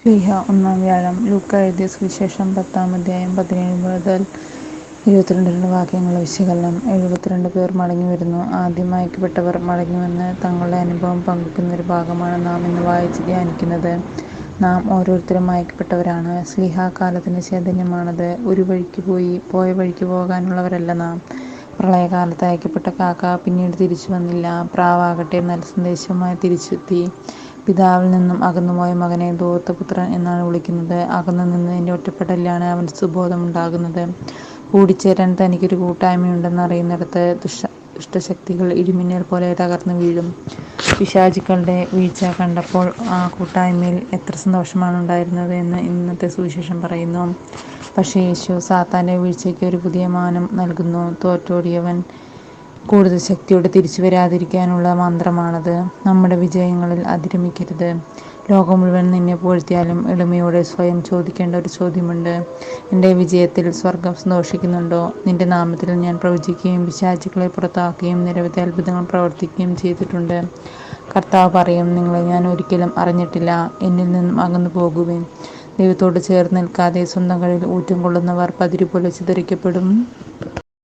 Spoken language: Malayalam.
ശ്ലീഹ ഒന്നാം വ്യാഴം. ലൂക്കാ എഴുതിയ സുവിശേഷം 10-ാം അധ്യായം 17 മുതൽ 22 വാക്യങ്ങളുടെ വിശകലനം. 72 പേർ മടങ്ങിവരുന്നു. ആദ്യം അയക്കപ്പെട്ടവർ മടങ്ങിവന്ന് തങ്ങളുടെ അനുഭവം പങ്കുവയ്ക്കുന്ന ഒരു ഭാഗമാണ് നാം ഇന്ന് വായിച്ച് ധ്യാനിക്കുന്നത്. നാം ഓരോരുത്തരും അയക്കപ്പെട്ടവരാണ്. ശ്ലീഹാക്കാലത്തിന്റെ ചൈതന്യമാണത്. ഒരു വഴിക്ക് പോയ വഴിക്ക് പോകാനുള്ളവരല്ല നാം. പ്രളയകാലത്ത് അയക്കപ്പെട്ട കാക്ക പിന്നീട് തിരിച്ചു വന്നില്ല. പ്രാവാകട്ടെ നല്ല സന്ദേശവുമായി തിരിച്ചെത്തി. പിതാവിൽ നിന്നും അകന്നുപോയ മകനെ ദൂർത്തപുത്രൻ എന്നാണ് വിളിക്കുന്നത്. അകന്നു നിന്നതിന്റെ ഒറ്റപ്പെടലിലാണ് അവന് സുബോധമുണ്ടാകുന്നത്. കൂടിച്ചേരാൻ തനിക്കൊരു കൂട്ടായ്മയുണ്ടെന്ന് അറിയുന്നിടത്ത് ദുഷ്ടശക്തികൾ ഇടിമിന്നൽ പോലെ തകർന്നു വീഴും. പിശാചുക്കളുടെ വീഴ്ച കണ്ടപ്പോൾ ആ കൂട്ടായ്മയിൽ എത്ര സന്തോഷമാണ് ഉണ്ടായിരുന്നത് എന്ന് ഇന്നത്തെ സുവിശേഷം പറയുന്നു. പക്ഷേ യേശു സാത്താന്റെ വീഴ്ചയ്ക്ക് ഒരു പുതിയ മാനം നൽകുന്നു. തോറ്റോടിയവൻ കൂടുതൽ ശക്തിയോടെ തിരിച്ചു വരാതിരിക്കാനുള്ള മന്ത്രമാണത്. നമ്മുടെ വിജയങ്ങളിൽ അതിരമിക്കരുത്. ലോകം മുഴുവൻ നിന്നെ പുകഴ്ത്തിയാലും എളിമയോടെ സ്വയം ചോദിക്കേണ്ട ഒരു ചോദ്യമുണ്ട്. എൻ്റെ വിജയത്തിൽ സ്വർഗം സന്തോഷിക്കുന്നുണ്ടോ? നിന്റെ നാമത്തിൽ ഞാൻ പ്രവചിക്കുകയും പിശാചുക്കളെ പുറത്താക്കുകയും നിരവധി അത്ഭുതങ്ങൾ പ്രവർത്തിക്കുകയും ചെയ്തിട്ടുണ്ട്. കർത്താവ് പറയും, നിങ്ങളെ ഞാൻ ഒരിക്കലും അറിഞ്ഞിട്ടില്ല. എന്നിൽ നിന്നും അകന്നു പോകുവിൻ. ദൈവത്തോട് ചേർന്ന് നിൽക്കാതെ സ്വന്തം കഴിവിൽ ഊറ്റം കൊള്ളുന്നവർ പതിരുപോലെ ചിതറിക്കപ്പെടും.